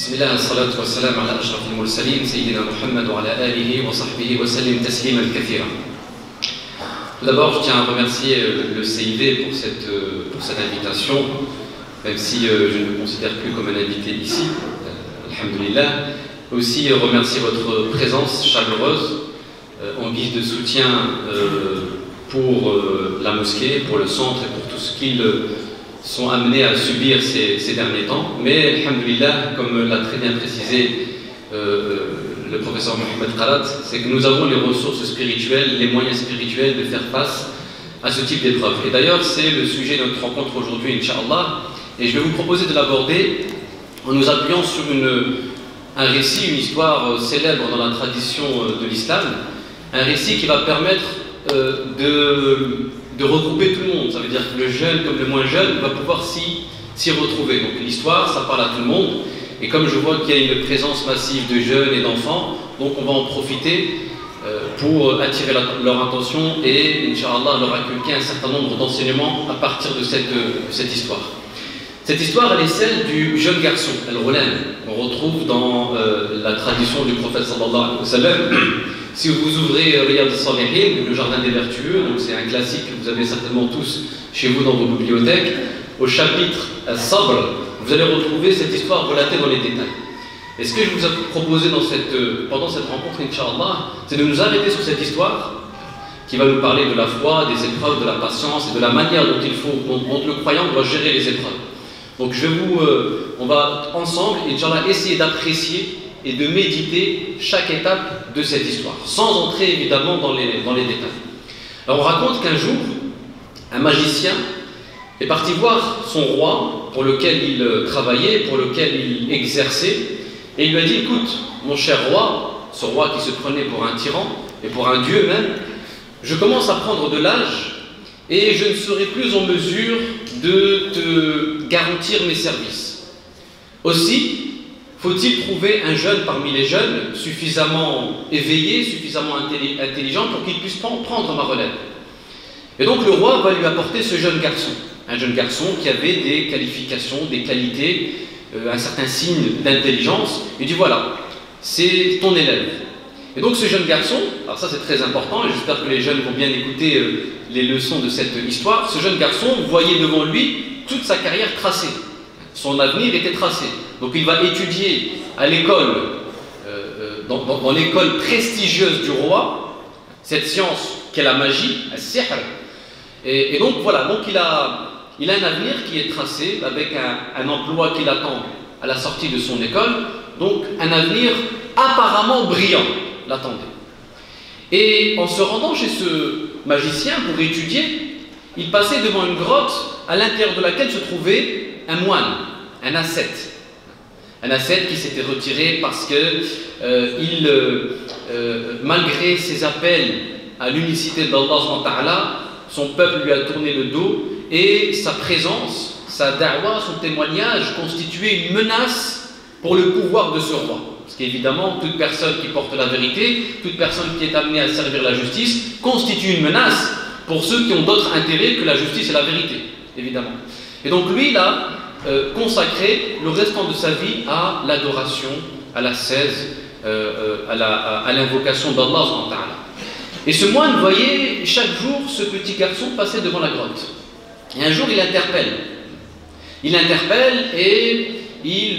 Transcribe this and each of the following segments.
بسم الله والصلاة والسلام على أشرف المرسلين سيدنا محمد وعلى آله وصحبه وسلم تسليما كثيرا. Tout d'abord, je tiens à remercier le CIV pour cette invitation, même si je ne me considère plus comme un invité ici, alhamdulillah. Aussi remercier votre présence chaleureuse en guise de soutien pour la mosquée, pour le centre et pour tout ce qu'ils sont amenés à subir ces derniers temps. Mais, alhamdulillah, comme l'a très bien précisé le professeur Mohamed Khalat, c'est que nous avons les ressources spirituelles, les moyens spirituels de faire face à ce type d'épreuve. Et d'ailleurs, c'est le sujet de notre rencontre aujourd'hui, Inch'Allah. Et je vais vous proposer de l'aborder en nous appuyant sur un récit, une histoire célèbre dans la tradition de l'islam, un récit qui va permettre de regrouper tout le monde. Ça veut dire que le jeune comme le moins jeune va pouvoir s'y retrouver. Donc l'histoire, ça parle à tout le monde. Et comme je vois qu'il y a une présence massive de jeunes et d'enfants, donc on va en profiter pour attirer leur attention et, Inch'Allah, leur inculquer un certain nombre d'enseignements à partir de cette histoire. Cette histoire, elle est celle du jeune garçon, Al-Ghulam, qu'on retrouve dans la tradition du prophète sallallahu alayhi wa sallam. Si vous ouvrez Riyad al-Salihin, le jardin des vertueux, donc c'est un classique que vous avez certainement tous chez vous dans vos bibliothèques, au chapitre Al-Sabr, vous allez retrouver cette histoire relatée dans les détails. Et ce que je vous ai proposé pendant cette rencontre, Inch'Allah, c'est de nous arrêter sur cette histoire qui va nous parler de la foi, des épreuves, de la patience et de la manière dont le croyant doit gérer les épreuves. Donc on va ensemble, Inch'Allah, essayer d'apprécier et de méditer chaque étape de cette histoire, sans entrer évidemment dans les détails. Alors on raconte qu'un jour, un magicien est parti voir son roi, pour lequel il travaillait, pour lequel il exerçait, et il lui a dit: écoute, mon cher roi, ce roi qui se prenait pour un tyran, et pour un dieu même, je commence à prendre de l'âge, et je ne serai plus en mesure de te garantir mes services. Aussi, faut-il trouver un jeune parmi les jeunes, suffisamment éveillé, suffisamment intelligent, pour qu'il puisse prendre ma relève. Et donc le roi va lui apporter ce jeune garçon, un jeune garçon qui avait des qualifications, des qualités, un certain signe d'intelligence. Il dit: voilà, c'est ton élève. Et donc ce jeune garçon, alors ça c'est très important, et j'espère que les jeunes vont bien écouter les leçons de cette histoire. Ce jeune garçon voyait devant lui toute sa carrière tracée. Son avenir était tracé. Donc il va étudier à l'école, dans l'école prestigieuse du roi, cette science qu'est la magie, al-sihr. Et donc voilà, donc il a un avenir qui est tracé avec un emploi qui l'attend à la sortie de son école, donc un avenir apparemment brillant l'attendait. Et en se rendant chez ce magicien pour étudier, il passait devant une grotte à l'intérieur de laquelle se trouvait un moine, un ascète. Un ascète qui s'était retiré parce que malgré ses appels à l'unicité d'Allah, son peuple lui a tourné le dos et sa présence, sa da'wa, son témoignage constituait une menace pour le pouvoir de ce roi. Parce qu'évidemment, toute personne qui porte la vérité, toute personne qui est amenée à servir la justice, constitue une menace pour ceux qui ont d'autres intérêts que la justice et la vérité, évidemment. Et donc lui, il a consacré le restant de sa vie à l'adoration, à l'ascèse, à l'invocation d'Allah. Et ce moine voyait chaque jour ce petit garçon passer devant la grotte. Et un jour, il l'interpelle. Il l'interpelle et il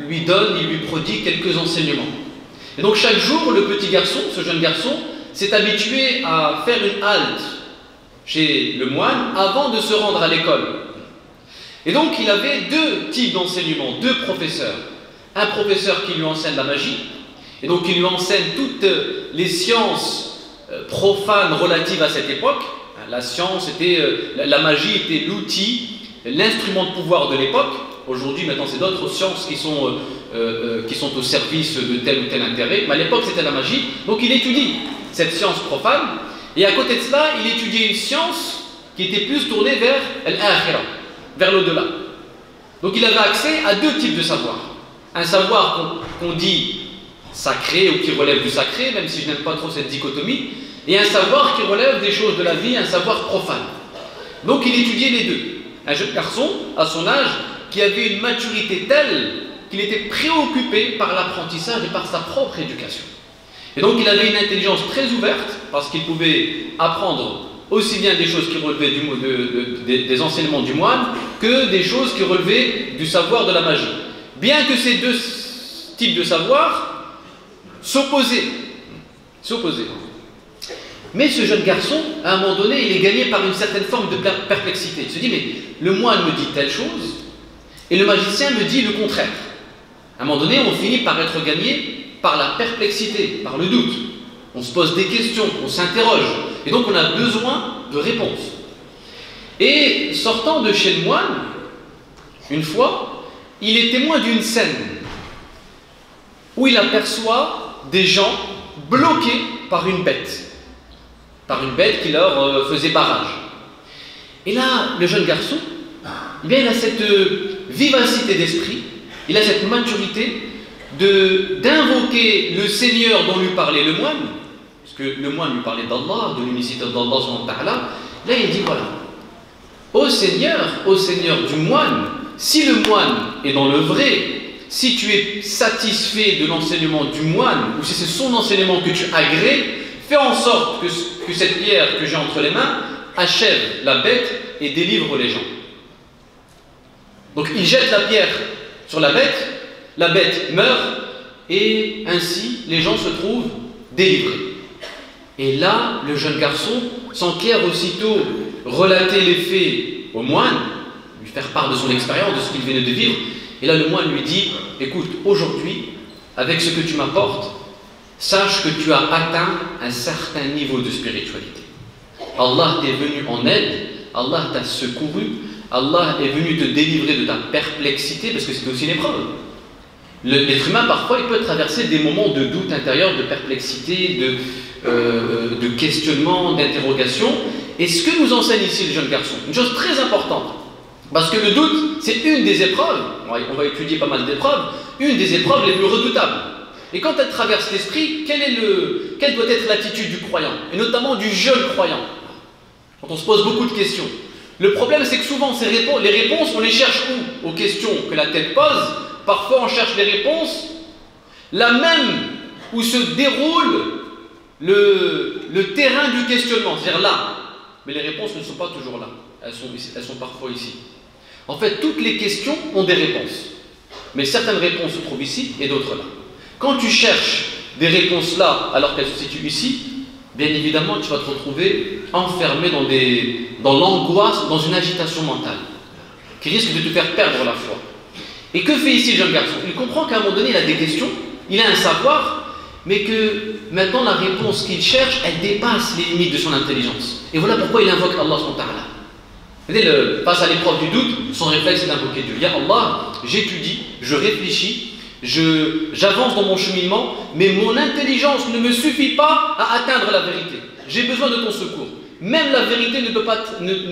lui prodigue quelques enseignements. Et donc chaque jour, le petit garçon, ce jeune garçon, s'est habitué à faire une halte chez le moine avant de se rendre à l'école. Et donc il avait deux types d'enseignements, deux professeurs. Un professeur qui lui enseigne la magie, et donc il lui enseigne toutes les sciences profanes relatives à cette époque. La science était, la magie était l'outil, l'instrument de pouvoir de l'époque. Aujourd'hui, maintenant, c'est d'autres sciences qui sont au service de tel ou tel intérêt. Mais à l'époque, c'était la magie. Donc il étudie cette science profane, et à côté de cela, il étudiait une science qui était plus tournée vers l'akhirah, vers l'au-delà. Donc il avait accès à deux types de savoir. Un savoir qu'on dit sacré ou qui relève du sacré, même si je n'aime pas trop cette dichotomie, et un savoir qui relève des choses de la vie, un savoir profane. Donc il étudiait les deux. Un jeune garçon, à son âge, qui avait une maturité telle qu'il était préoccupé par l'apprentissage et par sa propre éducation. Et donc il avait une intelligence très ouverte, parce qu'il pouvait apprendre aussi bien des choses qui relevaient des enseignements du moine, que des choses qui relevaient du savoir de la magie. Bien que ces deux types de savoir s'opposaient. Mais ce jeune garçon, à un moment donné, il est gagné par une certaine forme de perplexité. Il se dit, mais le moine me dit telle chose, et le magicien me dit le contraire. À un moment donné, on finit par être gagné par la perplexité, par le doute. On se pose des questions, on s'interroge, et donc on a besoin de réponses. Et sortant de chez le moine, une fois, il est témoin d'une scène où il aperçoit des gens bloqués par une bête qui leur faisait barrage. Et là, le jeune garçon, eh bien, il a cette vivacité d'esprit, il a cette maturité d'invoquer le Seigneur dont lui parlait le moine, parce que le moine lui parlait d'Allah, de l'unicité d'Allah. Là, il dit, voilà, ô Seigneur du moine, si le moine est dans le vrai, si tu es satisfait de l'enseignement du moine, ou si c'est son enseignement que tu agrées, fais en sorte que cette pierre que j'ai entre les mains achève la bête et délivre les gens. Donc il jette la pierre sur la bête meurt, et ainsi les gens se trouvent délivrés. Et là, le jeune garçon s'enquiert aussitôt relater les faits au moine, lui faire part de son expérience, de ce qu'il venait de vivre. Et là, le moine lui dit, écoute, aujourd'hui, avec ce que tu m'apportes, sache que tu as atteint un certain niveau de spiritualité. Allah t'est venu en aide, Allah t'a secouru, Allah est venu te délivrer de ta perplexité, parce que c'est aussi une épreuve. L'être humain, parfois, il peut traverser des moments de doute intérieur, de perplexité, de questionnement, d'interrogation. Et ce que nous enseigne ici le jeune garçon, une chose très importante, parce que le doute, c'est une des épreuves, on va étudier pas mal d'épreuves, une des épreuves les plus redoutables. Et quand elle traverse l'esprit, quelle doit être l'attitude du croyant, et notamment du jeune croyant, quand on se pose beaucoup de questions. Le problème, c'est que souvent, les réponses, on les cherche où? Aux questions que la tête pose. Parfois, on cherche les réponses là même où se déroule le terrain du questionnement, c'est-à-dire là. Mais les réponses ne sont pas toujours là, elles sont parfois ici. En fait, toutes les questions ont des réponses, mais certaines réponses se trouvent ici et d'autres là. Quand tu cherches des réponses là, alors qu'elles se situent ici, bien évidemment, tu vas te retrouver enfermé dans l'angoisse, dans une agitation mentale, qui risque de te faire perdre la foi. Et que fait ici le jeune garçon? Il comprend qu'à un moment donné, il a des questions, il a un savoir, mais que maintenant la réponse qu'il cherche, elle dépasse les limites de son intelligence. Et voilà pourquoi il invoque Allah subhanahu wa ta'ala. Face à l'épreuve du doute, son réflexe est d'invoquer Dieu. Ya Allah, j'étudie, je réfléchis, j'avance dans mon cheminement, mais mon intelligence ne me suffit pas à atteindre la vérité. J'ai besoin de ton secours. Même la vérité ne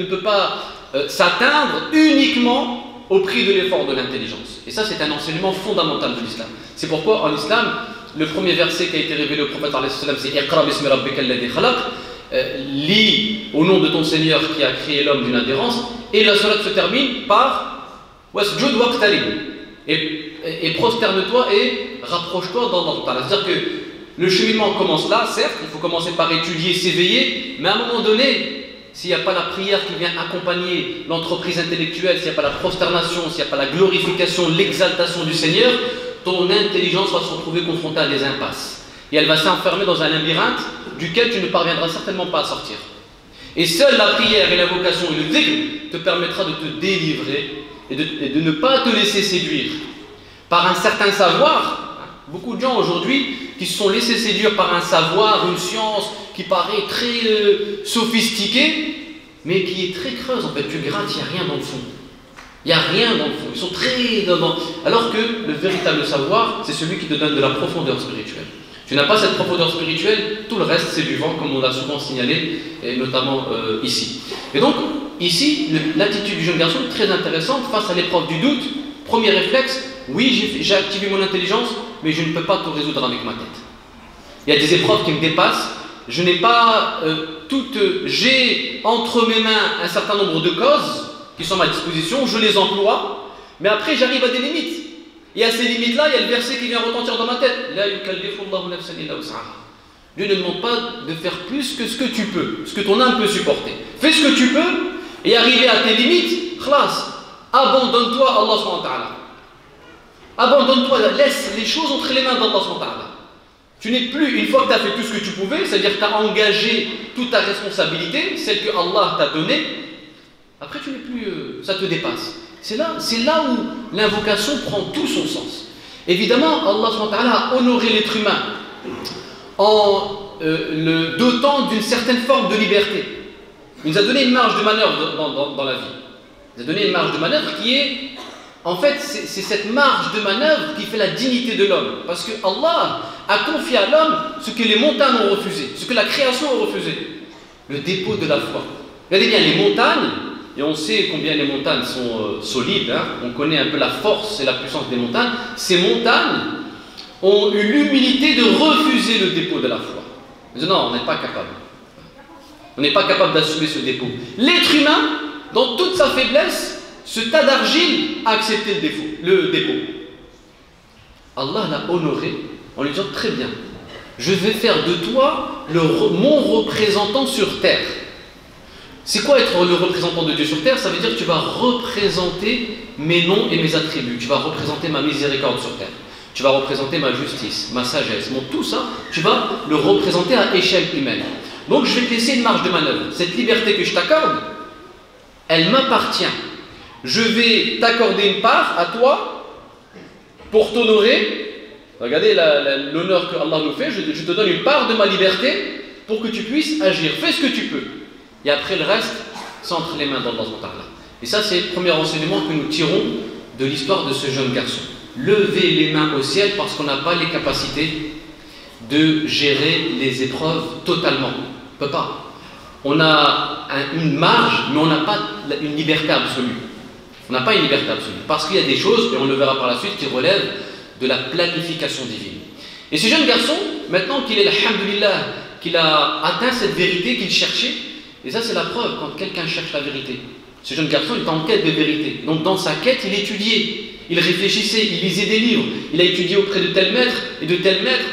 peut pas s'atteindre uniquement au prix de l'effort de l'intelligence. Et ça, c'est un enseignement fondamental de l'islam. C'est pourquoi en islam, le premier verset qui a été révélé au prophète, c'est Iqra bismi rabbika alladhi khalaq, lis au nom de ton Seigneur qui a créé l'homme d'une adhérence, et la sourate se termine par wasjud waqtarib, et prosterne-toi et rapproche-toi d'Allah. C'est-à-dire que le cheminement commence là, certes, il faut commencer par étudier, s'éveiller, mais à un moment donné, s'il n'y a pas la prière qui vient accompagner l'entreprise intellectuelle, s'il n'y a pas la prosternation, s'il n'y a pas la glorification, l'exaltation du Seigneur, ton intelligence va se retrouver confrontée à des impasses. Et elle va s'enfermer dans un labyrinthe duquel tu ne parviendras certainement pas à sortir. Et seule la prière et l'invocation et le dhikr te permettra de te délivrer et de ne pas te laisser séduire par un certain savoir. Beaucoup de gens aujourd'hui qui se sont laissés séduire par un savoir, une science qui paraît très sophistiquée, mais qui est très creuse. En fait, tu grattes, il n'y a rien dans le fond. Il n'y a rien dans le fond. Ils sont très dans... Alors que le véritable savoir, c'est celui qui te donne de la profondeur spirituelle. Tu n'as pas cette profondeur spirituelle, tout le reste c'est du vent, comme on l'a souvent signalé, et notamment ici. Et donc, ici, l'attitude du jeune garçon est très intéressante face à l'épreuve du doute. Premier réflexe, oui, j'ai activé mon intelligence, mais je ne peux pas tout résoudre avec ma tête. Il y a des épreuves qui me dépassent, je n'ai pas j'ai entre mes mains un certain nombre de causes qui sont à ma disposition, je les emploie, mais après j'arrive à des limites. Et à ces limites-là, il y a le verset qui vient retentir dans ma tête. La yukallifu Allahu nafsan illa wus'aha. Dieu ne demande pas de faire plus que ce que tu peux, ce que ton âme peut supporter. Fais ce que tu peux et arriver à tes limites, khlas, abandonne-toi à Allah subhanahu wa ta'ala. Abandonne-toi, laisse les choses entre les mains d'Allah subhanahu wa ta'ala. Tu n'es plus, une fois que tu as fait tout ce que tu pouvais, c'est-à-dire que tu as engagé toute ta responsabilité, celle que Allah t'a donnée, après tu n'es plus, ça te dépasse. C'est là où l'invocation prend tout son sens. Évidemment, Allah subhanahu wa ta'ala a honoré l'être humain en le dotant d'une certaine forme de liberté. Il nous a donné une marge de manœuvre dans la vie. Il nous a donné une marge de manœuvre qui est, en fait, c'est cette marge de manœuvre qui fait la dignité de l'homme. Parce que Allah a confié à l'homme ce que les montagnes ont refusé, ce que la création a refusé. Le dépôt de la foi. Regardez bien, les montagnes, et on sait combien les montagnes sont solides, hein, on connaît un peu la force et la puissance des montagnes. Ces montagnes ont eu l'humilité de refuser le dépôt de la foi. Ils disent non, on n'est pas capable. On n'est pas capable d'assumer ce dépôt. L'être humain, dans toute sa faiblesse, ce tas d'argile a accepté le dépôt. Allah l'a honoré en lui disant très bien, je vais faire de toi mon représentant sur terre. C'est quoi être le représentant de Dieu sur terre? Ça veut dire que tu vas représenter mes noms et mes attributs. Tu vas représenter ma miséricorde sur terre. Tu vas représenter ma justice, ma sagesse, tout ça, tu vas le représenter à échelle humaine. Donc je vais te laisser une marge de manœuvre. Cette liberté que je t'accorde, elle m'appartient. Je vais t'accorder une part à toi pour t'honorer. Regardez l'honneur que Allah nous fait. Je te donne une part de ma liberté pour que tu puisses agir. Fais ce que tu peux. Et après le reste, c'est entre les mains d'Allah. Et ça, c'est le premier enseignement que nous tirons de l'histoire de ce jeune garçon. Lever les mains au ciel parce qu'on n'a pas les capacités de gérer les épreuves totalement. On ne peut pas. On a une marge, mais on n'a pas une liberté absolue. On n'a pas une liberté absolue. Parce qu'il y a des choses, et on le verra par la suite, qui relèvent de la planification divine. Et ce jeune garçon, maintenant qu'il est, alhamdoulilah, qu'il a atteint cette vérité qu'il cherchait, et ça c'est la preuve quand quelqu'un cherche la vérité. Ce jeune garçon il est en quête de vérité. Donc dans sa quête, il étudiait. Il réfléchissait, il lisait des livres, il a étudié auprès de tel maître et de tel maître,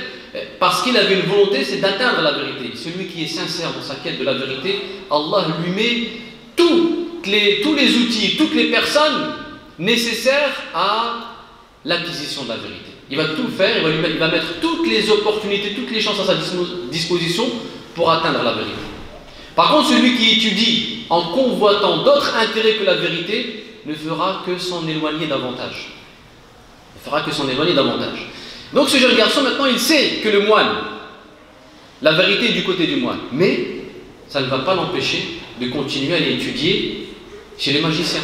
parce qu'il avait une volonté, c'est d'atteindre la vérité. Celui qui est sincère dans sa quête de la vérité, Allah lui met tous les outils, toutes les personnes nécessaires à l'acquisition de la vérité. Il va tout faire, il va mettre toutes les opportunités, toutes les chances à sa disposition pour atteindre la vérité. Par contre, celui qui étudie en convoitant d'autres intérêts que la vérité, ne fera que s'en éloigner davantage. Il fera que s'en éloigner davantage. Donc ce jeune garçon, maintenant, il sait que le moine, la vérité est du côté du moine. Mais ça ne va pas l'empêcher de continuer à aller étudier chez les magiciens.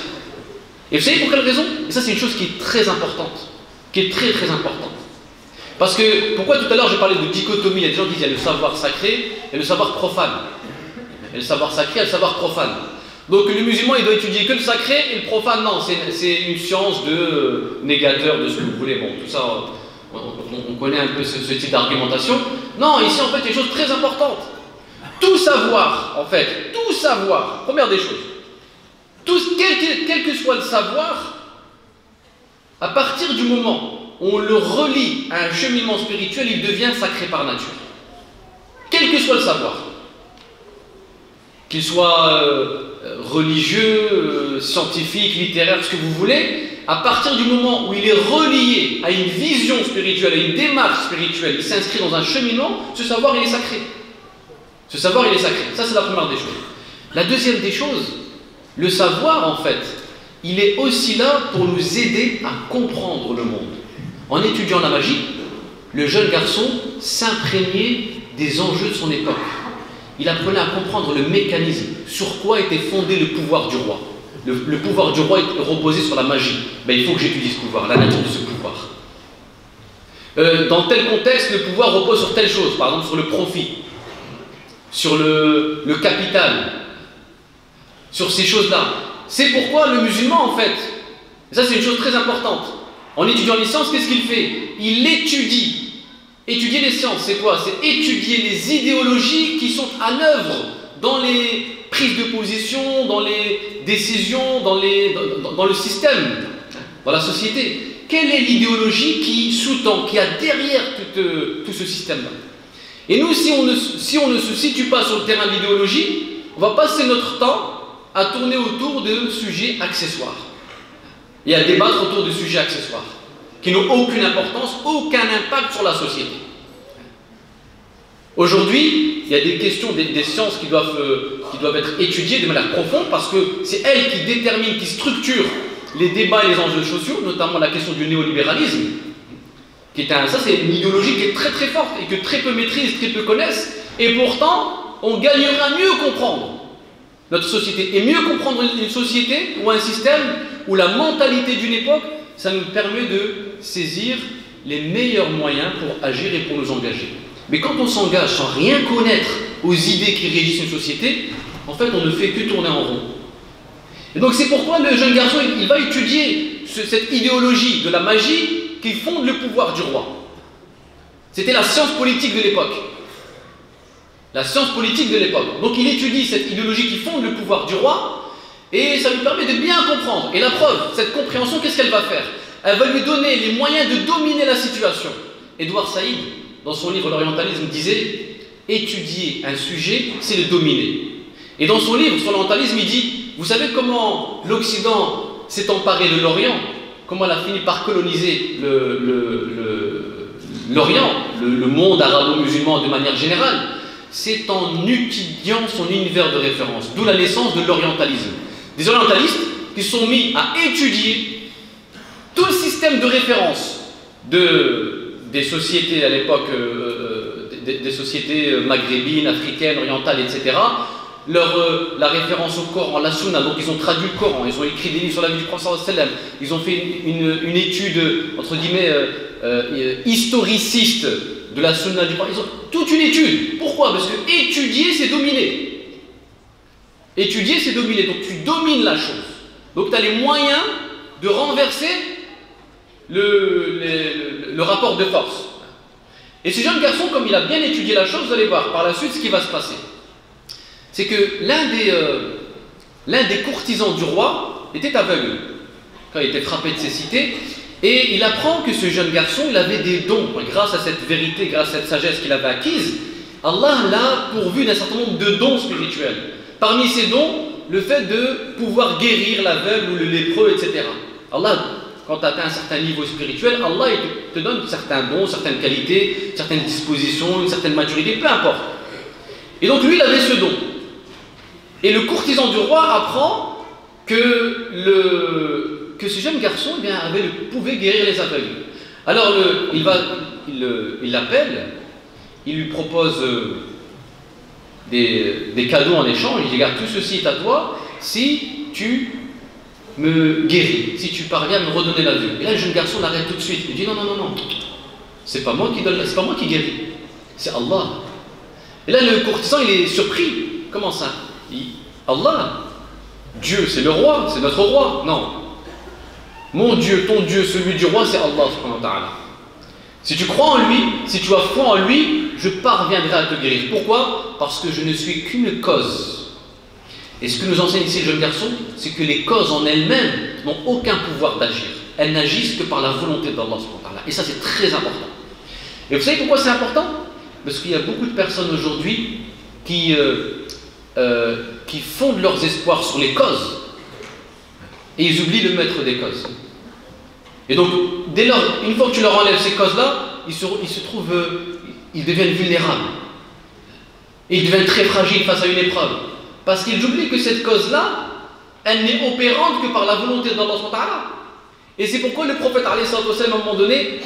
Et vous savez pour quelle raison? Et ça, c'est une chose qui est très importante. Qui est très très importante. Parce que, pourquoi tout à l'heure je parlais de dichotomie? Il y a des gens qui disent qu'il y a le savoir sacré et le savoir profane. Et le savoir sacré et le savoir profane. Donc le musulman il doit étudier que le sacré et le profane non, c'est une science de négateur de ce que vous voulez. Bon, tout ça, on connaît un peu ce type d'argumentation. Non, ici en fait il y a une chose très importante. Tout savoir, en fait, tout savoir, première des choses, quel que soit le savoir, à partir du moment où on le relie à un cheminement spirituel, il devient sacré par nature. Quel que soit le savoir. Qu'il soit religieux, scientifique, littéraire, ce que vous voulez, à partir du moment où il est relié à une vision spirituelle, à une démarche spirituelle, il s'inscrit dans un cheminement, ce savoir il est sacré. Ce savoir il est sacré. Ça c'est la première des choses. La deuxième des choses, le savoir en fait, il est aussi là pour nous aider à comprendre le monde. En étudiant la magie, le jeune garçon s'imprégnait des enjeux de son époque. Il apprenait à comprendre le mécanisme, sur quoi était fondé le pouvoir du roi. Le pouvoir du roi reposait sur la magie. Ben, il faut que j'étudie ce pouvoir, la nature de ce pouvoir. Dans tel contexte, le pouvoir repose sur telle chose, par exemple sur le profit, sur le capital, sur ces choses-là. C'est pourquoi le musulman, en fait, et ça c'est une chose très importante, en étudiant les sciences, qu'est-ce qu'il fait? Il étudie. Étudier les sciences, c'est quoi? C'est étudier les idéologies qui sont à l'œuvre dans les prises de position, dans les décisions, dans le système, dans la société. quelle est l'idéologie qui sous-tend, qui a derrière tout ce système-là. Et nous, si on ne se situe pas sur le terrain de l'idéologie, on va passer notre temps à tourner autour de sujets accessoires et à débattre autour de sujets accessoires qui n'ont aucune importance, aucun impact sur la société. Aujourd'hui, il y a des questions, des sciences qui doivent être étudiées de manière profonde parce que c'est elles qui déterminent, qui structurent les débats et les enjeux sociaux, notamment la question du néolibéralisme, ça c'est une idéologie qui est très très forte et que très peu maîtrisent, très peu connaissent, et pourtant on gagnera à mieux comprendre notre société, et mieux comprendre une société ou un système ou la mentalité d'une époque, ça nous permet de saisir les meilleurs moyens pour agir et pour nous engager. Mais quand on s'engage sans rien connaître aux idées qui régissent une société, en fait on ne fait que tourner en rond. Et donc c'est pourquoi le jeune garçon, il va étudier cette idéologie de la magie qui fonde le pouvoir du roi. C'était la science politique de l'époque. La science politique de l'époque. Donc il étudie cette idéologie qui fonde le pouvoir du roi, et ça lui permet de bien comprendre. Et la preuve, cette compréhension, qu'est-ce qu'elle va faire? Elle va lui donner les moyens de dominer la situation. Édouard Saïd, dans son livre L'orientalisme, disait « Étudier un sujet, c'est le dominer ». Et dans son livre sur l'orientalisme, il dit « Vous savez comment l'Occident s'est emparé de l'Orient? Comment elle a fini par coloniser l'Orient, le monde arabo-musulman de manière générale? C'est en étudiant son univers de référence, d'où la naissance de l'orientalisme. Des orientalistes qui sont mis à étudier tout le système de référence des sociétés à l'époque, des sociétés maghrébines, africaines, orientales, etc. La référence au Coran, la Sunna, donc ils ont traduit le Coran, ils ont écrit des livres sur la vie du prophète sallallahu alayhi wa sallam, ils ont fait une étude, entre guillemets, historiciste de la Sunna du prophète. Ils ont toute une étude. Pourquoi? Parce que étudier, c'est dominer. Étudier, c'est dominer. Donc tu domines la chose. Donc tu as les moyens de renverser le rapport de force. Et ce jeune garçon, comme il a bien étudié la chose, vous allez voir par la suite ce qui va se passer. C'est que l'un des courtisans du roi était aveugle quand il était frappé de cécité, et il apprend que ce jeune garçon, il avait des dons. Grâce à cette vérité, grâce à cette sagesse qu'il avait acquise, Allah l'a pourvu d'un certain nombre de dons spirituels. Parmi ces dons, le fait de pouvoir guérir l'aveugle ou le lépreux, etc. Allah, quand tu atteins un certain niveau spirituel, Allah te donne certains dons, certaines qualités, certaines dispositions, une certaine maturité, peu importe. Et donc lui, il avait ce don. Et le courtisan du roi apprend que ce jeune garçon, eh bien, pouvait guérir les aveugles. Alors il l'appelle, il lui propose des cadeaux en échange. Il dit: regarde, tout ceci est à toi si tu me guéris, si tu parviens à me redonner la vue. Et là, le jeune garçon l'arrête tout de suite. Il dit: non, non, non, non, c'est pas moi qui donne, c'est pas moi qui guéris, c'est Allah. Et là, le courtisan, il est surpris. Comment ça? Il dit: Allah, Dieu, c'est le roi, c'est notre roi. Non. Mon Dieu, ton Dieu, celui du roi, c'est Allah subhanahu wa ta'ala. Si tu crois en lui, si tu as foi en lui, je parviendrai à te guérir. Pourquoi? Parce que je ne suis qu'une cause. Et ce que nous enseigne ici le jeune garçon, c'est que les causes en elles-mêmes n'ont aucun pouvoir d'agir. Elles n'agissent que par la volonté d'Allah subhanahu wa ta'ala. Et ça, c'est très important. Et vous savez pourquoi c'est important? Parce qu'il y a beaucoup de personnes aujourd'hui qui fondent leurs espoirs sur les causes. Et ils oublient le maître des causes. Et donc, dès lors, une fois que tu leur enlèves ces causes-là, ils deviennent vulnérables. Et ils deviennent très fragiles face à une épreuve. Parce qu'ils oublient que cette cause-là, elle n'est opérante que par la volonté d'Allah subhanahu wa ta'ala. Et c'est pourquoi le prophète, à un moment donné,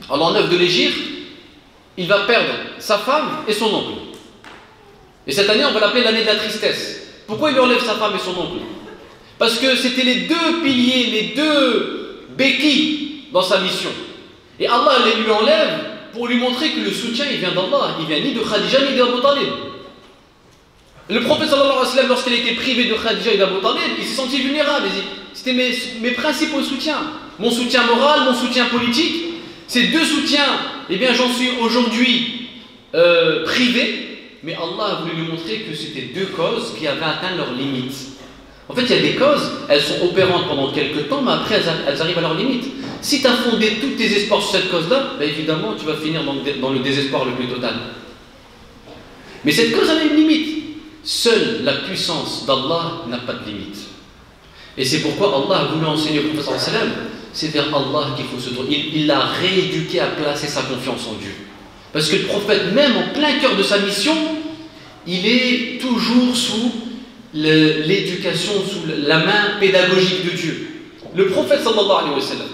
en l'an 9 de l'Hégire, il va perdre sa femme et son oncle. Et cette année, on va l'appeler l'année de la tristesse. Pourquoi il lui enlève sa femme et son oncle? Parce que c'était les deux piliers, les deux béquilles dans sa mission. Et Allah les lui enlève pour lui montrer que le soutien, il vient d'Allah. Il vient ni de Khadija ni d'Abu Talib. Le prophète sallallahu alayhi wa sallam, lorsqu'il a été privé de Khadija et d'Abu Talib, il s'est senti vulnérable. C'était mes principaux soutiens. Mon soutien moral, mon soutien politique. Ces deux soutiens, eh bien j'en suis aujourd'hui privé. Mais Allah a voulu lui montrer que c'était deux causes qui avaient atteint leurs limites. En fait, il y a des causes, elles sont opérantes pendant quelques temps, mais après elles arrivent à leurs limites. Si tu as fondé tous tes espoirs sur cette cause-là, ben évidemment, tu vas finir dans le désespoir le plus total. Mais cette cause, elle a une limite. Seule la puissance d'Allah n'a pas de limite. Et c'est pourquoi Allah a voulu enseigner au prophète sallallahu alayhi wa sallam, c'est vers Allah qu'il faut se tourner. Il l'a rééduqué à placer sa confiance en Dieu. Parce que le prophète, même en plein cœur de sa mission, il est toujours sous l'éducation, sous la main pédagogique de Dieu. Le prophète sallallahu alayhi wa sallam,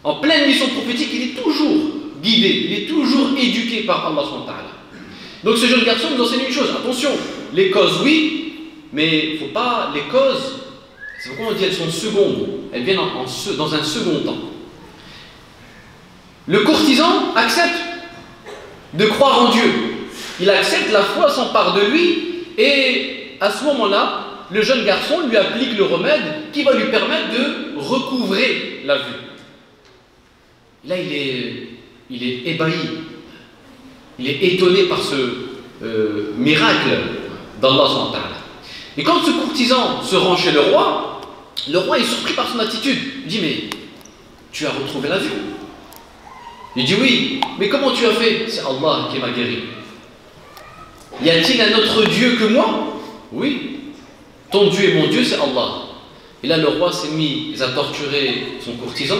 en pleine mission prophétique, il est toujours guidé, il est toujours éduqué par Allah subhanahu wa ta'ala. Donc ce jeune garçon nous enseigne une chose, attention, les causes oui, mais il ne faut pas, les causes, c'est pourquoi on dit elles sont secondes, elles viennent dans un second temps. Le courtisan accepte de croire en Dieu, il accepte, la foi s'empare de lui, et à ce moment-là, le jeune garçon lui applique le remède qui va lui permettre de recouvrer la vue. Là, il est ébahi, il est étonné par ce miracle d'Allah subhanahu wa ta'ala. Et quand ce courtisan se rend chez le roi est surpris par son attitude. Il dit, mais tu as retrouvé la vue? Il dit, oui, mais comment tu as fait? C'est Allah qui m'a guéri. Y a-t-il un autre Dieu que moi? Oui, ton Dieu et mon Dieu, c'est Allah. Et là, le roi s'est mis à torturer son courtisan.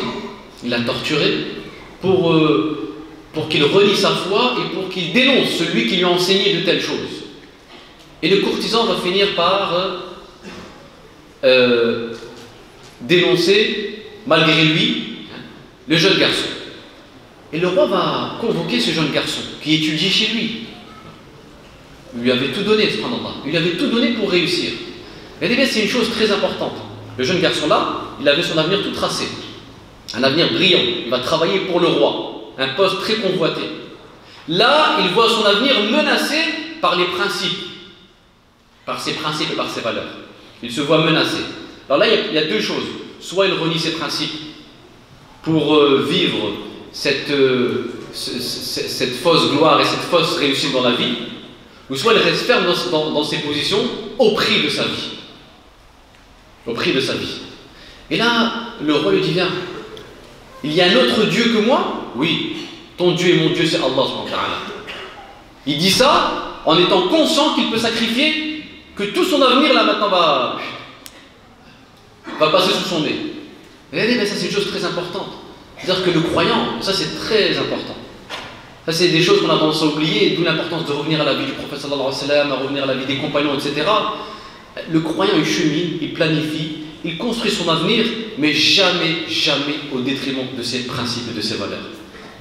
Il l'a torturé pour qu'il renie sa foi et pour qu'il dénonce celui qui lui a enseigné de telles choses. Et le courtisan va finir par dénoncer, malgré lui, le jeune garçon. Et le roi va convoquer ce jeune garçon qui étudie chez lui. Il lui avait tout donné, subhanallah. Il lui avait tout donné pour réussir. Regardez bien, c'est une chose très importante. Le jeune garçon-là, il avait son avenir tout tracé. Un avenir brillant. Il va travailler pour le roi. Un poste très convoité. Là, il voit son avenir menacé par les principes. Par ses principes et par ses valeurs. Il se voit menacé. Alors là, il y a deux choses. Soit il renie ses principes pour vivre cette fausse gloire et cette fausse réussite dans la vie, ou soit il reste ferme dans ses positions au prix de sa vie. Au prix de sa vie. Et là, le roi lui dit, viens, il y a un autre Dieu que moi? Oui, ton Dieu et mon Dieu, c'est Allah subhanahu wa ta'ala. Il dit ça en étant conscient qu'il peut sacrifier, que tout son avenir là maintenant va passer sous son nez. Regardez, mais ça c'est une chose très importante. C'est-à-dire que le croyant, ça c'est très important. Ça c'est des choses qu'on a tendance à oublier, d'où l'importance de revenir à la vie du prophète sallallahu alayhi wa sallam, à revenir à la vie des compagnons, etc. Le croyant, il chemine, il planifie, il construit son avenir, mais jamais, jamais au détriment de ses principes et de ses valeurs.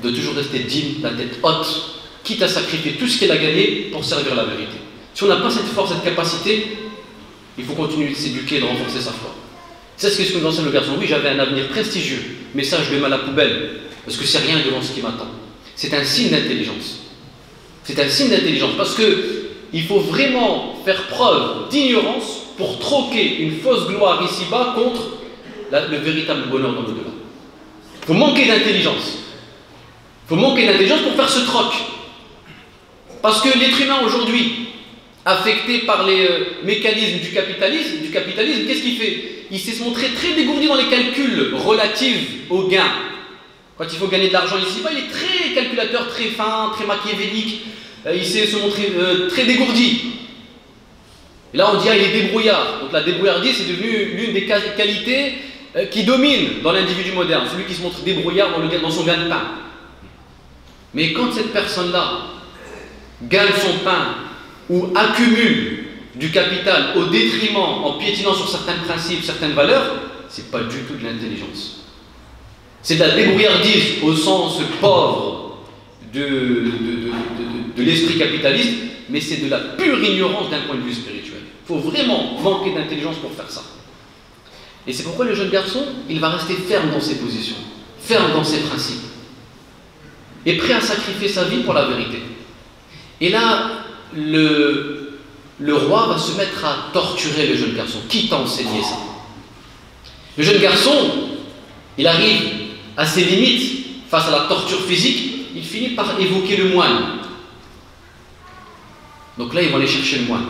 De toujours rester digne, la tête haute, quitte à sacrifier tout ce qu'il a gagné pour servir la vérité. Si on n'a pas cette force, cette capacité, il faut continuer de s'éduquer, de renforcer sa foi. C'est ce que nous enseigne le garçon. Oui, j'avais un avenir prestigieux, mais ça, je le mets à la poubelle, parce que c'est rien devant ce qui m'attend. C'est un signe d'intelligence. C'est un signe d'intelligence, parce qu'il faut vraiment faire preuve d'ignorance pour troquer une fausse gloire ici-bas contre le véritable bonheur dans l'au-delà. Il faut manquer d'intelligence. Il faut manquer d'intelligence pour faire ce troc. Parce que l'être humain aujourd'hui, affecté par les mécanismes du capitalisme, qu'est-ce qu'il fait? Il sait se montrer très dégourdi dans les calculs relatifs aux gains. Quand il faut gagner de l'argent ici-bas, il est très calculateur, très fin, très machiavélique. Il sait se montrer très dégourdi. Et là, on dit, il est débrouillard. Donc la débrouillardise, c'est devenu l'une des qualités qui domine dans l'individu moderne. Celui qui se montre débrouillard dans son gain de pain. Mais quand cette personne-là gagne son pain ou accumule du capital au détriment, en piétinant sur certains principes, certaines valeurs, c'est pas du tout de l'intelligence. C'est de la débrouillardise au sens pauvre de l'esprit capitaliste, mais c'est de la pure ignorance d'un point de vue spirituel. Il faut vraiment manquer d'intelligence pour faire ça. Et c'est pourquoi le jeune garçon, il va rester ferme dans ses positions, ferme dans ses principes, et prêt à sacrifier sa vie pour la vérité. Et là, le roi va se mettre à torturer le jeune garçon. Qui t'a enseigné ça? Le jeune garçon, il arrive à ses limites face à la torture physique, il finit par évoquer le moine. Donc là, ils vont aller chercher le moine.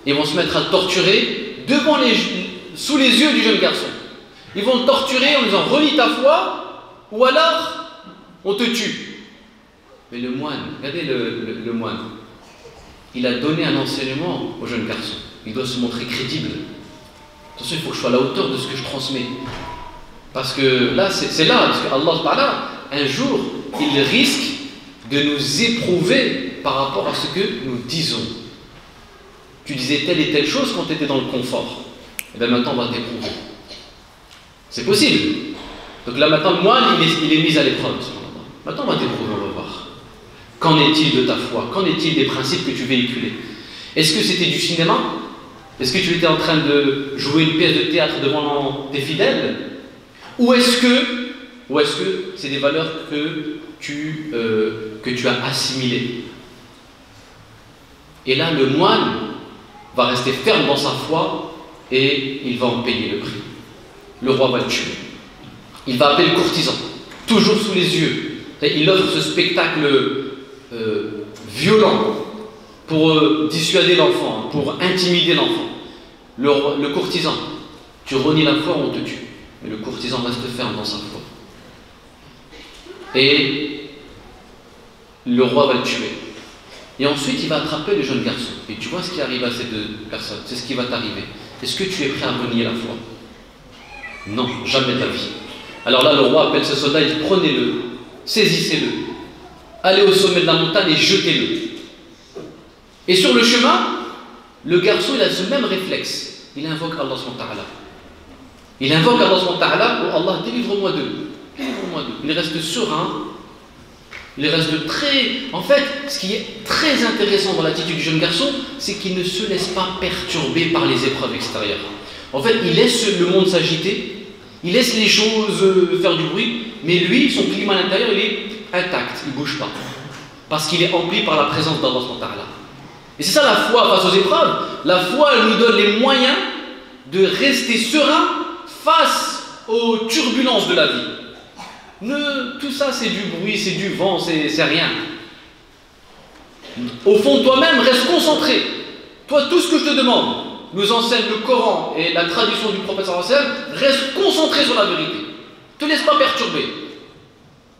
Ils vont se mettre à le torturer sous les yeux du jeune garçon. Ils vont le torturer en disant relie ta foi, ou alors on te tue. Mais le moine, regardez le moine, il a donné un enseignement au jeune garçon. Il doit se montrer crédible. Attention, il faut que je sois à la hauteur de ce que je transmets. Parce que là, c'est là, parce qu'Allah, un jour, il risque de nous éprouver par rapport à ce que nous disons. Tu disais telle et telle chose quand tu étais dans le confort. Et bien maintenant, on va t'éprouver. C'est possible. Donc là, maintenant, le moine, il est mis à l'épreuve. Maintenant, on va t'éprouver, on va voir. Qu'en est-il de ta foi? Qu'en est-il des principes que tu véhiculais? Est-ce que c'était du cinéma? Est-ce que tu étais en train de jouer une pièce de théâtre devant tes fidèles? Ou est-ce que c'est des valeurs que tu as assimilées? Et là, le moine va rester ferme dans sa foi et il va en payer le prix. Le roi va le tuer. Il va appeler le courtisan, toujours sous les yeux. Il offre ce spectacle violent pour dissuader l'enfant, pour intimider l'enfant. Le courtisan, tu renies la foi, on te tue. Mais le courtisan reste ferme dans sa foi. Et le roi va le tuer. Et ensuite, il va attraper le jeune garçon. Et tu vois ce qui arrive à ces deux personnes. C'est ce qui va t'arriver. Est-ce que tu es prêt à renier la foi? Non, jamais de la vie. Alors là, le roi appelle ce soldat, il dit prenez-le, saisissez-le, allez au sommet de la montagne et jetez-le. Et sur le chemin, le garçon, il a ce même réflexe. Il invoque Allah subhanahu wa ta'ala. Il invoque Allah subhanahu wa ta'ala, oh Allah, délivre-moi d'eux. Délivre-moi d'eux. Il reste serein. Il reste très... En fait, ce qui est très intéressant dans l'attitude du jeune garçon, c'est qu'il ne se laisse pas perturber par les épreuves extérieures. En fait, il laisse le monde s'agiter, il laisse les choses faire du bruit, mais lui, son climat à l'intérieur, il est intact, il ne bouge pas. Parce qu'il est empli par la présence d'Allah subhanahu wa ta'ala. Et c'est ça la foi face aux épreuves. La foi, elle nous donne les moyens de rester serein face aux turbulences de la vie. Tout ça, c'est du bruit, c'est du vent, c'est rien. Au fond de toi-même, reste concentré. Toi, tout ce que je te demande, nous enseigne le Coran et la tradition du prophète sallallahu alayhi wa sallam, reste concentré sur la vérité. Ne te laisse pas perturber.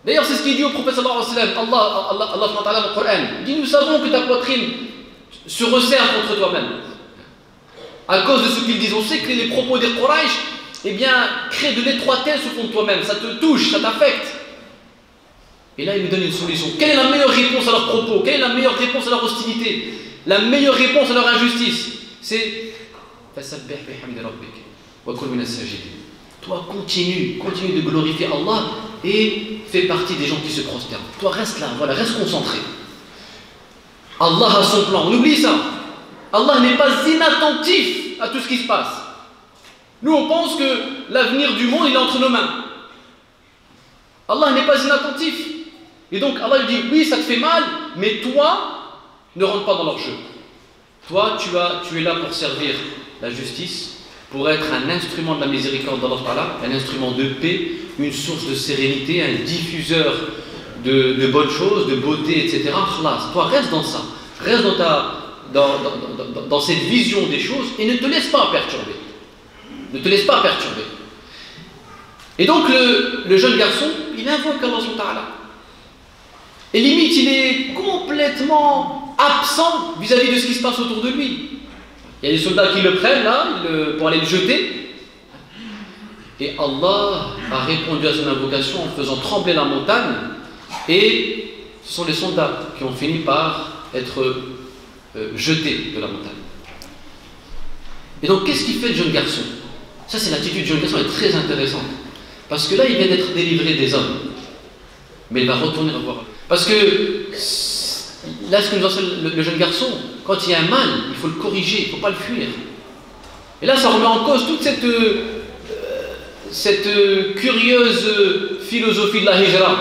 D'ailleurs, c'est ce qu'il dit au prophète sallallahu alayhi wa sallam, Allah subhanahu wa ta'ala dans le Coran. Il dit, nous savons que ta poitrine se resserre contre toi-même. À cause de ce qu'ils disent, on sait que les propos des Quraysh, eh bien, créent de l'étroitesse au fond de toi-même. Ça te touche, ça t'affecte. Et là, il nous donne une solution. Quelle est la meilleure réponse à leurs propos? Quelle est la meilleure réponse à leur hostilité? La meilleure réponse à leur injustice, c'est toi, continue de glorifier Allah et fais partie des gens qui se prosternent. Toi, reste là, voilà, reste concentré. Allah a son plan, on oublie ça. Allah n'est pas inattentif à tout ce qui se passe. Nous, on pense que l'avenir du monde, il est entre nos mains. Allah n'est pas inattentif. Et donc, Allah lui dit, oui, ça te fait mal, mais toi, ne rentre pas dans leur jeu. Toi, tu es là pour servir la justice, pour être un instrument de la miséricorde d'Allah, un instrument de paix, une source de sérénité, un diffuseur de bonnes choses, de beauté, etc. Toi, reste dans ça. Reste dans cette vision des choses et ne te laisse pas perturber. Ne te laisse pas perturber. Et donc, le jeune garçon, il invoque Allah subhanahu wa ta'ala. Et limite, il est complètement absent vis-à-vis de ce qui se passe autour de lui. Il y a des soldats qui le prennent là, pour aller le jeter. Et Allah a répondu à son invocation en faisant trembler la montagne. Et ce sont les soldats qui ont fini par être jetés de la montagne. Et donc, qu'est-ce qui fait le jeune garçon? Ça, c'est l'attitude du jeune garçon, elle est très intéressante. Parce que là, il vient d'être délivré des hommes. Mais il va retourner revoir. Parce que là, ce que nous enseigne le jeune garçon, quand il y a un mal, il faut le corriger, il ne faut pas le fuir. Et là, ça remet en cause toute cette curieuse philosophie de la hijra,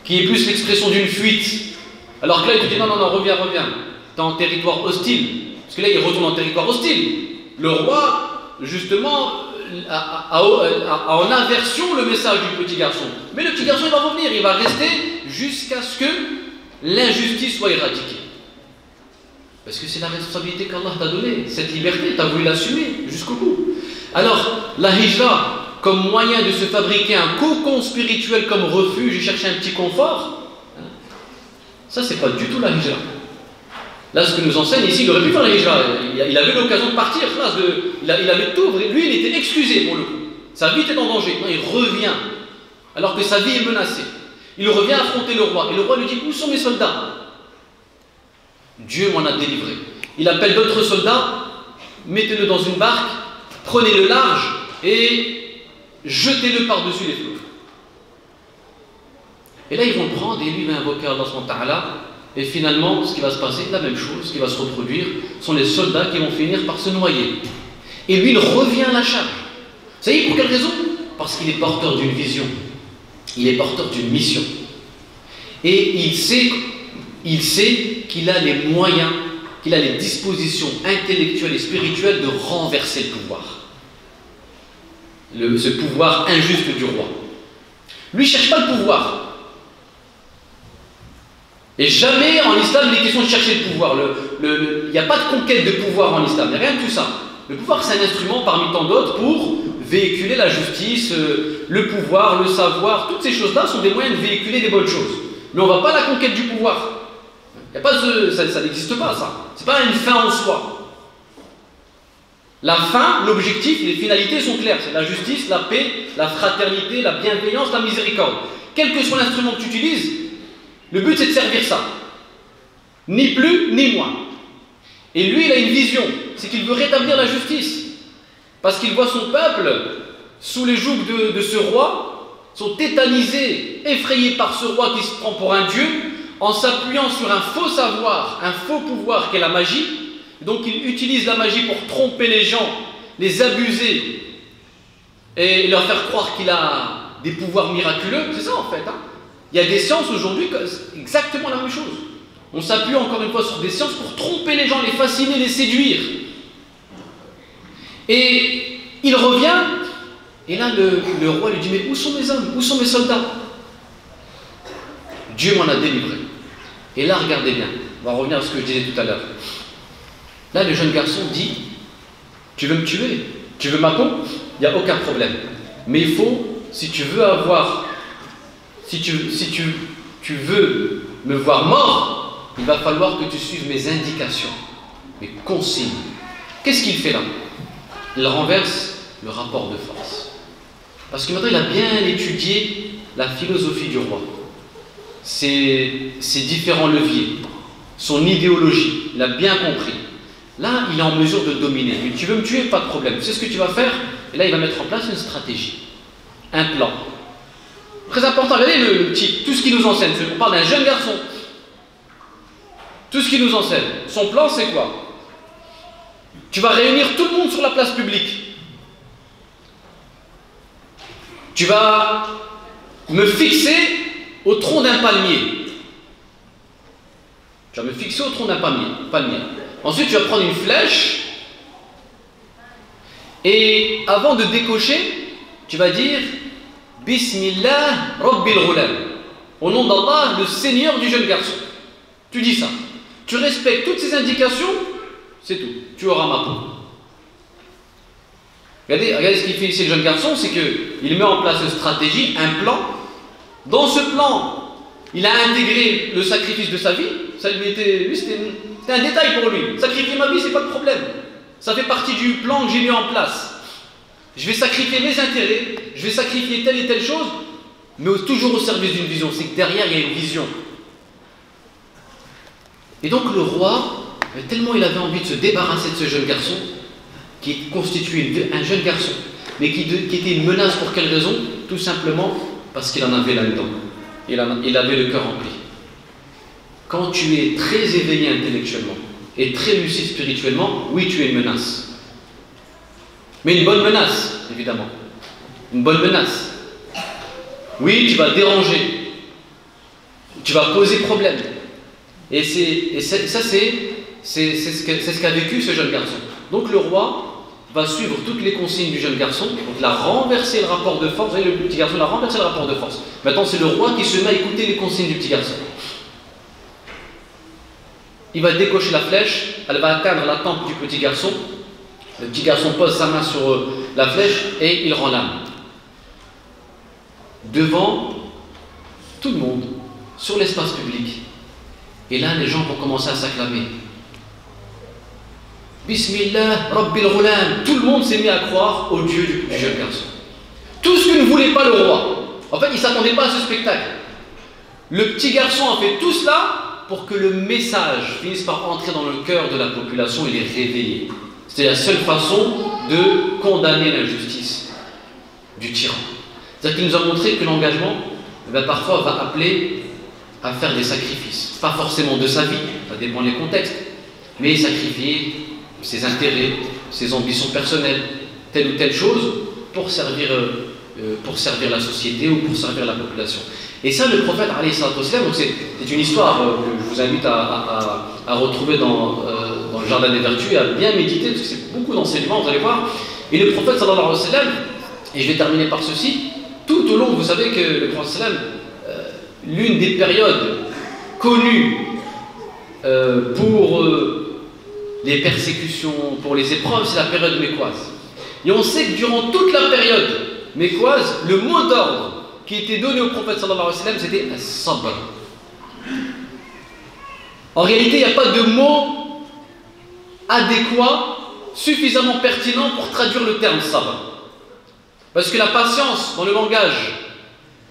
qui est plus l'expression d'une fuite. Alors que là, il te dit non, reviens, tu es en territoire hostile. Parce que là, il retourne en territoire hostile. Le roi, justement, a en aversion le message du petit garçon. Mais le petit garçon, il va revenir, il va rester jusqu'à ce que l'injustice soit éradiquée. Parce que c'est la responsabilité qu'Allah t'a donnée. Cette liberté, tu as voulu l'assumer jusqu'au bout. Alors, la hijra, comme moyen de se fabriquer un cocon spirituel comme refuge et chercher un petit confort, ça, c'est pas du tout la hijra. Là, ce que nous enseigne ici, il aurait pu faire la hijra. Il avait l'occasion de partir. Il avait tout. Lui, il était excusé pour le coup. Sa vie était en danger. Non, il revient. Alors que sa vie est menacée. Il revient affronter le roi. Et le roi lui dit, où sont mes soldats? Dieu m'en a délivré. Il appelle d'autres soldats. Mettez-le dans une barque. Prenez-le large. Et jetez-le par-dessus les flots. Et là, ils vont le prendre. Et lui, il va invoquer Allah subhanahu wa ta'ala. Et finalement, ce qui va se passer, la même chose, ce qui va se reproduire, sont les soldats qui vont finir par se noyer. Et lui, il revient à la charge. Vous savez pour quelle raison? Parce qu'il est porteur d'une vision. Il est porteur d'une mission. Et il sait qu'il a les moyens, qu'il a les dispositions intellectuelles et spirituelles de renverser le pouvoir. Ce pouvoir injuste du roi. Lui, il ne cherche pas le pouvoir. Et jamais en islam, il est question de chercher le pouvoir. Il n'y a pas de conquête de pouvoir en islam, il n'y a rien de tout ça. Le pouvoir, c'est un instrument parmi tant d'autres pour véhiculer la justice, le pouvoir, le savoir. Toutes ces choses-là sont des moyens de véhiculer des bonnes choses. Mais on ne va pas à la conquête du pouvoir. Il y a pas ça n'existe pas, ça. Ce n'est pas une fin en soi. La fin, l'objectif, les finalités sont claires. C'est la justice, la paix, la fraternité, la bienveillance, la miséricorde. Quel que soit l'instrument que tu utilises, le but c'est de servir ça. Ni plus, ni moins. Et lui, il a une vision. C'est qu'il veut rétablir la justice. Parce qu'il voit son peuple, sous les jougs de ce roi, sont tétanisés, effrayés par ce roi qui se prend pour un dieu, en s'appuyant sur un faux savoir, un faux pouvoir qu'est la magie. Donc il utilise la magie pour tromper les gens, les abuser, et leur faire croire qu'il a des pouvoirs miraculeux. C'est ça en fait, hein. Il y a des sciences aujourd'hui, exactement la même chose. On s'appuie encore une fois sur des sciences pour tromper les gens, les fasciner, les séduire. Et il revient, et là le roi lui dit, mais où sont mes hommes? Où sont mes soldats? Dieu m'en a délivré. Et là, regardez bien, on va revenir à ce que je disais tout à l'heure. Là, le jeune garçon dit, tu veux me tuer? Tu veux ma peau? Il n'y a aucun problème. Mais il faut, si tu veux veux me voir mort, il va falloir que tu suives mes indications, mes consignes. Qu'est-ce qu'il fait là? Il renverse le rapport de force. Parce que maintenant, il a bien étudié la philosophie du roi, ses différents leviers, son idéologie. Il a bien compris. Là, il est en mesure de dominer. Tu veux me tuer? Pas de problème. Tu sais ce que tu vas faire? Et là, il va mettre en place une stratégie, un plan. Très important, regardez le petit, tout ce qu'il nous enseigne. On parle d'un jeune garçon. Tout ce qu'il nous enseigne. Son plan, c'est quoi? Tu vas réunir tout le monde sur la place publique. Tu vas me fixer au tronc d'un palmier. Tu vas me fixer au tronc d'un palmier. Ensuite, tu vas prendre une flèche. Et avant de décocher, tu vas dire Bismillah Rabbil Ghulam. Au nom d'Allah, le Seigneur du jeune garçon. Tu dis ça. Tu respectes toutes ces indications, c'est tout. Tu auras ma peau. Regardez ce qu'il fait ici le jeune garçon, c'est qu'il met en place une stratégie, un plan. Dans ce plan, il a intégré le sacrifice de sa vie. Ça lui c'était un détail pour lui. Sacrifier ma vie, c'est pas de problème. Ça fait partie du plan que j'ai mis en place. Je vais sacrifier mes intérêts, je vais sacrifier telle et telle chose, mais toujours au service d'une vision. C'est que derrière, il y a une vision. Et donc le roi, tellement il avait envie de se débarrasser de ce jeune garçon, qui constituait un jeune garçon, mais qui était une menace pour quelle raison? Tout simplement parce qu'il en avait là-dedans. Il avait le cœur rempli. Quand tu es très éveillé intellectuellement et très lucide spirituellement, oui, tu es une menace. Mais une bonne menace, évidemment. Une bonne menace. Oui, tu vas déranger. Tu vas poser problème. Et ça, c'est ce qu'a vécu ce jeune garçon. Donc le roi va suivre toutes les consignes du jeune garçon. Donc il a renversé le rapport de force. Vous voyez, le petit garçon, il a renversé le rapport de force. Maintenant, c'est le roi qui se met à écouter les consignes du petit garçon. Il va décocher la flèche. Elle va atteindre la tempe du petit garçon. Le petit garçon pose sa main sur la flèche et il rend l'âme. Devant tout le monde, sur l'espace public. Et là, les gens vont commencer à s'acclamer. Bismillah, Rabbil Ghulam. Tout le monde s'est mis à croire au Dieu du jeune garçon. Tout ce que ne voulait pas le roi. En fait, il ne s'attendait pas à ce spectacle. Le petit garçon a fait tout cela pour que le message finisse par entrer dans le cœur de la population et les réveiller. C'était la seule façon de condamner l'injustice du tyran. C'est-à-dire qu'il nous a montré que l'engagement, parfois, va appeler à faire des sacrifices. Pas forcément de sa vie, ça dépend des contextes, mais sacrifier ses intérêts, ses ambitions personnelles, telle ou telle chose pour servir la société ou pour servir la population. Et ça, le prophète, alayhi salatu wassalam, donc c'est une histoire que je vous invite à retrouver dans le jardin des vertus et à bien méditer, parce que c'est beaucoup d'enseignements, vous allez voir. Et le prophète, sallallahu alayhi wa sallam, et je vais terminer par ceci, tout au long, vous savez que le prophète, sallam, l'une des périodes connues pour les persécutions, pour les épreuves, c'est la période mécoise. Et on sait que durant toute la période mécoise, le mot d'ordre qui était donné au prophète sallallahu alayhi wa sallam, c'était as-sabr. En réalité, il n'y a pas de mot adéquat, suffisamment pertinent pour traduire le terme sabr. Parce que la patience, dans le langage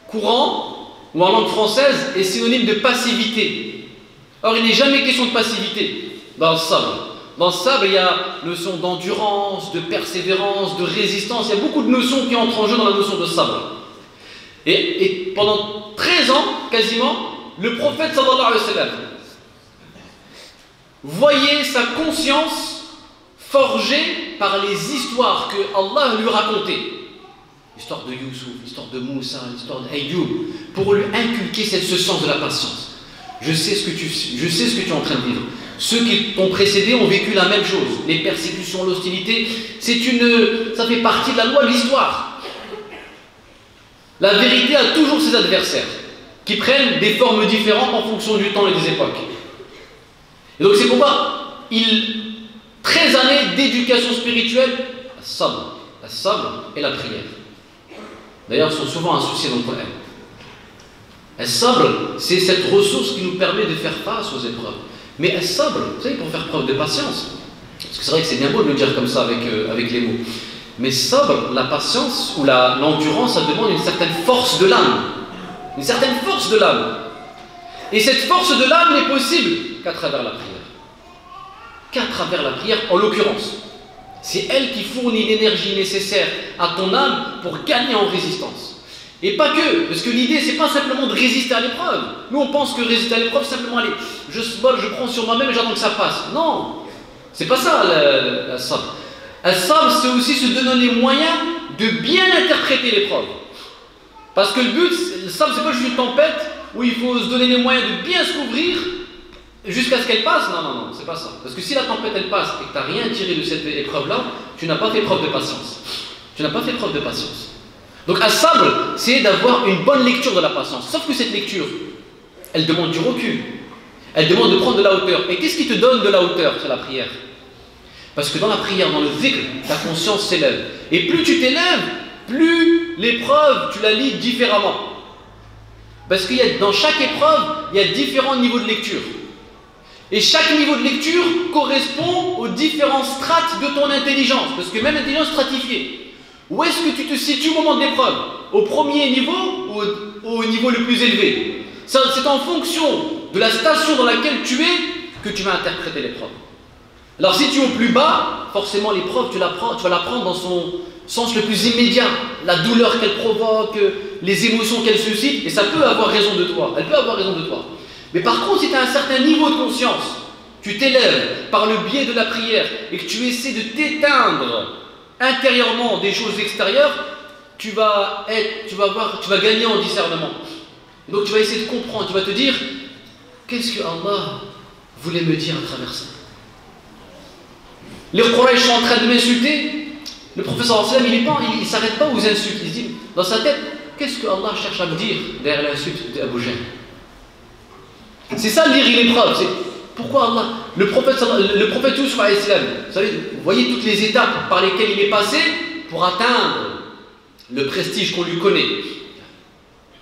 courant ou en langue française, est synonyme de passivité. Or, il n'est jamais question de passivité dans le sabr. Dans le sabr, il y a notion d'endurance, de persévérance, de résistance. Il y a beaucoup de notions qui entrent en jeu dans la notion de sabr. Et pendant 13 ans, quasiment, le prophète sallallahu alayhi wa sallam voyait sa conscience forgée par les histoires que Allah lui racontait. L'histoire de Youssouf, l'histoire de Moussa, l'histoire d'Aïyoub, pour lui inculquer ce sens de la patience. Je sais ce que tu es en train de vivre. Ceux qui t'ont précédé ont vécu la même chose. Les persécutions, l'hostilité, ça fait partie de la loi de l'histoire. La vérité a toujours ses adversaires, qui prennent des formes différentes en fonction du temps et des époques. Et donc c'est pourquoi 13 années d'éducation spirituelle, la sabr et la prière. D'ailleurs, sont souvent associés dans le Coran. As-sabr, c'est cette ressource qui nous permet de faire face aux épreuves. Mais as-sabr, vous savez, pour faire preuve de patience, parce que c'est vrai que c'est bien beau de le dire comme ça avec les mots. Mais sabr, la patience ou l'endurance, ça demande une certaine force de l'âme. Une certaine force de l'âme. Et cette force de l'âme n'est possible qu'à travers la prière. Qu'à travers la prière, en l'occurrence. C'est elle qui fournit l'énergie nécessaire à ton âme pour gagner en résistance. Et pas que, parce que l'idée, c'est pas simplement de résister à l'épreuve. Nous, on pense que résister à l'épreuve, c'est simplement aller, je prends sur moi-même et j'attends que ça passe. Non, c'est pas ça la sabr. La sabr, c'est aussi se donner les moyens de bien interpréter l'épreuve. Parce que le but, le sabr, c'est pas juste une tempête où il faut se donner les moyens de bien se couvrir jusqu'à ce qu'elle passe. Non, c'est pas ça. Parce que si la tempête elle passe et que tu n'as rien tiré de cette épreuve-là, tu n'as pas fait preuve de patience. Tu n'as pas fait preuve de patience. Donc, as-sabr, c'est d'avoir une bonne lecture de la patience. Sauf que cette lecture, elle demande du recul. Elle demande de prendre de la hauteur. Et qu'est-ce qui te donne de la hauteur? C'est la prière. Parce que dans la prière, dans le dhikr, ta conscience s'élève. Et plus tu t'élèves, plus l'épreuve, tu la lis différemment. Parce que dans chaque épreuve, il y a différents niveaux de lecture. Et chaque niveau de lecture correspond aux différents strates de ton intelligence. Parce que même l'intelligence stratifiée. Où est-ce que tu te situes au moment de l'épreuve? Au premier niveau ou au niveau le plus élevé? C'est en fonction de la station dans laquelle tu es que tu vas interpréter l'épreuve. Alors si tu es au plus bas, forcément l'épreuve, tu vas la prendre dans son sens le plus immédiat. La douleur qu'elle provoque, les émotions qu'elle suscite, et ça peut avoir raison de toi. Elle peut avoir raison de toi. Mais par contre, si tu as un certain niveau de conscience, tu t'élèves par le biais de la prière et que tu essaies de t'éteindre intérieurement des choses extérieures, tu vas gagner en discernement. Et donc tu vas essayer de comprendre, tu vas te dire, qu'est-ce que Allah voulait me dire à travers ça? Les Quraysh sont en train de m'insulter. Le professeur il ne s'arrête pas aux insultes. Il se dit dans sa tête, qu'est-ce que Allah cherche à me dire derrière l'insulte d'Abu Jahl? C'est ça lire l'épreuve. C'est pourquoi Allah, le prophète Youssouf alayhi salam, vous savez, vous voyez toutes les étapes par lesquelles il est passé pour atteindre le prestige qu'on lui connaît.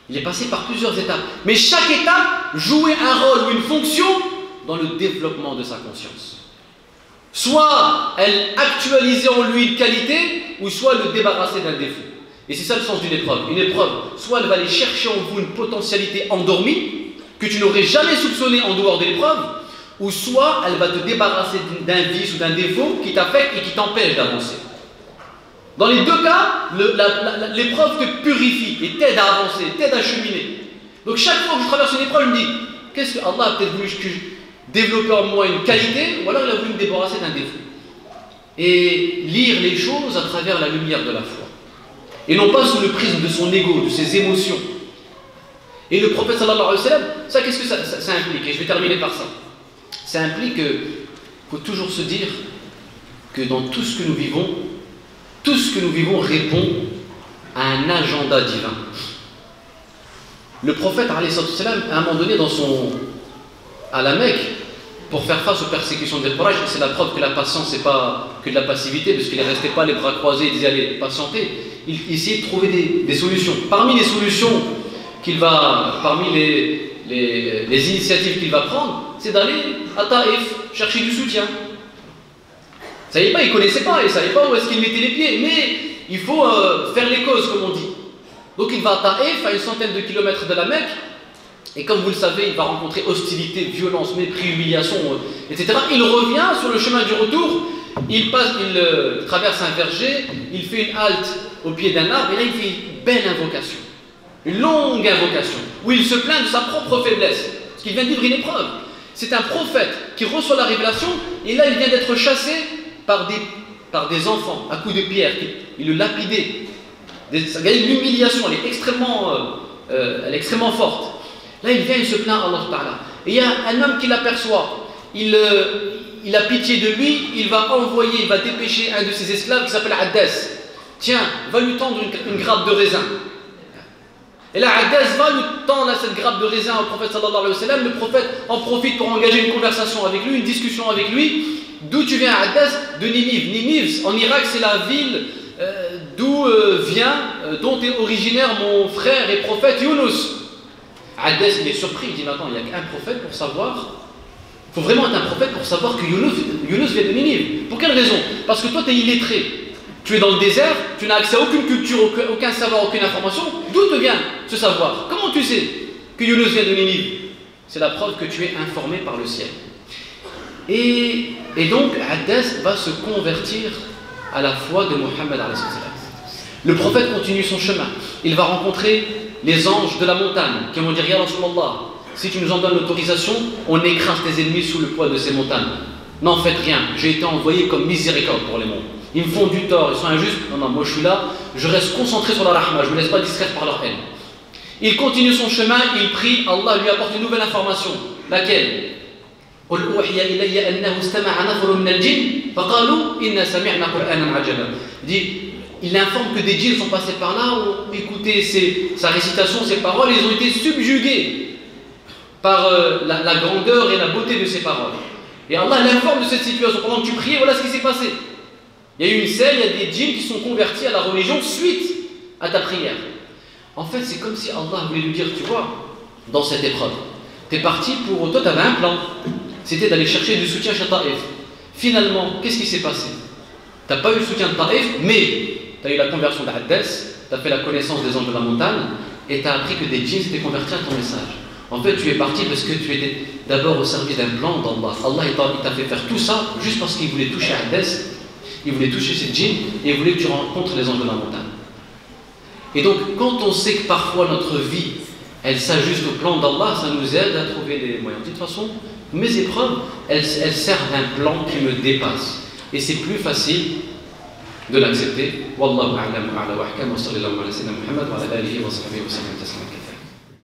Il est passé par plusieurs étapes. Mais chaque étape jouait un rôle ou une fonction dans le développement de sa conscience. Soit elle actualisait en lui une qualité, ou soit le débarrassait d'un défaut. Et c'est ça le sens d'une épreuve. Une épreuve, soit elle va aller chercher en vous une potentialité endormie, que tu n'aurais jamais soupçonnée en dehors de l'épreuve, ou soit elle va te débarrasser d'un vice ou d'un défaut qui t'affecte et qui t'empêche d'avancer. Dans les deux cas, l'épreuve te purifie et t'aide à avancer, t'aide à cheminer. Donc chaque fois que je traverse une épreuve, je me dis, qu'est-ce que Allah a peut-être voulu que je développe en moi une qualité, ou alors il a voulu me débarrasser d'un défaut. Et lire les choses à travers la lumière de la foi. Et non pas sous le prisme de son ego, de ses émotions. Et le prophète sallallahu alayhi wa sallam, ça qu'est-ce que ça implique? Et je vais terminer par ça. Ça implique qu'il faut toujours se dire que dans tout ce que nous vivons répond à un agenda divin. Le prophète alayhi salam, à un moment donné à la Mecque, pour faire face aux persécutions des Quraysh, c'est la preuve que la patience c'est pas que de la passivité, parce qu'il ne restait pas les bras croisés, il disait allez patienter. Il essayait de trouver des solutions. Parmi les solutions parmi les initiatives qu'il va prendre, c'est d'aller à Taïf, chercher du soutien. Vous ne savez pas, il ne connaissait pas, il ne savait pas où est-ce qu'il mettait les pieds, mais il faut faire les causes, comme on dit. Donc il va à Taïf, à une centaine de kilomètres de la Mecque, et comme vous le savez, il va rencontrer hostilité, violence, mépris, humiliation, etc. Il revient sur le chemin du retour, il traverse un verger, il fait une halte au pied d'un arbre, et là il fait une belle invocation. Une longue invocation, où il se plaint de sa propre faiblesse, parce qu'il vient de vivre une épreuve. C'est un prophète qui reçoit la révélation, et là il vient d'être chassé par des enfants, à coups de pierre, il le lapidait. L'humiliation, elle est extrêmement forte. Là il vient, il se plaint à Allah Ta'ala. Et il y a un homme qui l'aperçoit, il a pitié de lui, il va dépêcher un de ses esclaves qui s'appelle Addas. Tiens, va lui tendre une grappe de raisin. Et là, Addas va lui tendre cette grappe de raisin au prophète sallallahu alayhi wa sallam. Le prophète en profite pour engager une conversation avec lui, une discussion avec lui. D'où tu viens, Addas? De Ninive. Ninive, en Irak, c'est la ville dont est originaire mon frère et prophète Yunus. Addas, il est surpris, il dit, mais attends, il n'y a qu'un prophète pour savoir. Il faut vraiment être un prophète pour savoir que Yunus vient de Ninive. Pour quelle raison? Parce que toi, tu es illettré. Tu es dans le désert, tu n'as accès à aucune culture, aucun savoir, aucune information. D'où te vient ce savoir? Comment tu sais que Yunus vient de Ninive? C'est la preuve que tu es informé par le ciel. Et donc, Addas va se convertir à la foi de Mohammed alayhi salam. Le prophète continue son chemin. Il va rencontrer les anges de la montagne qui vont dire Ya Rasulallah, si tu nous en donnes l'autorisation, on écrase tes ennemis sous le poids de ces montagnes. N'en faites rien, j'ai été envoyé comme miséricorde pour les mondes. Ils me font du tort, ils sont injustes. Non, moi je suis là, je reste concentré sur la rahma, je ne me laisse pas distraire par leur haine. Il continue son chemin, il prie, Allah lui apporte une nouvelle information. Laquelle? Il informe que des djinns sont passés par là, ont écouté sa récitation, ses paroles, et ils ont été subjugués par la grandeur et la beauté de ses paroles. Et Allah l'informe de cette situation. Pendant que tu priais, voilà ce qui s'est passé. Il y a eu une scène, il y a des djinns qui sont convertis à la religion suite à ta prière. En fait, c'est comme si Allah voulait lui dire, tu vois, dans cette épreuve, tu es parti pour... Toi, tu avais un plan. C'était d'aller chercher du soutien chez Taïf. Finalement, qu'est-ce qui s'est passé? Tu n'as pas eu le soutien de Taïf, mais tu as eu la conversion d'Addas, tu as fait la connaissance des anges de la montagne, et tu as appris que des djinns s'étaient convertis à ton message. En fait, tu es parti parce que tu étais d'abord au service d'un plan d'Allah. Allah il t'a fait faire tout ça juste parce qu'il voulait toucher Addas, il voulait toucher ces djinns, et il voulait que tu rencontres les anges de la montagne. Et donc, quand on sait que parfois notre vie, elle s'ajuste au plan d'Allah, ça nous aide à trouver des moyens. De toute façon, mes épreuves, elles servent d'un plan qui me dépasse. Et c'est plus facile de l'accepter. Wallahu a'lam wa ala wa ahkam wa sallallahu ala sayyidina Muhammad wa ala alihi wa sahbihi wa sallam.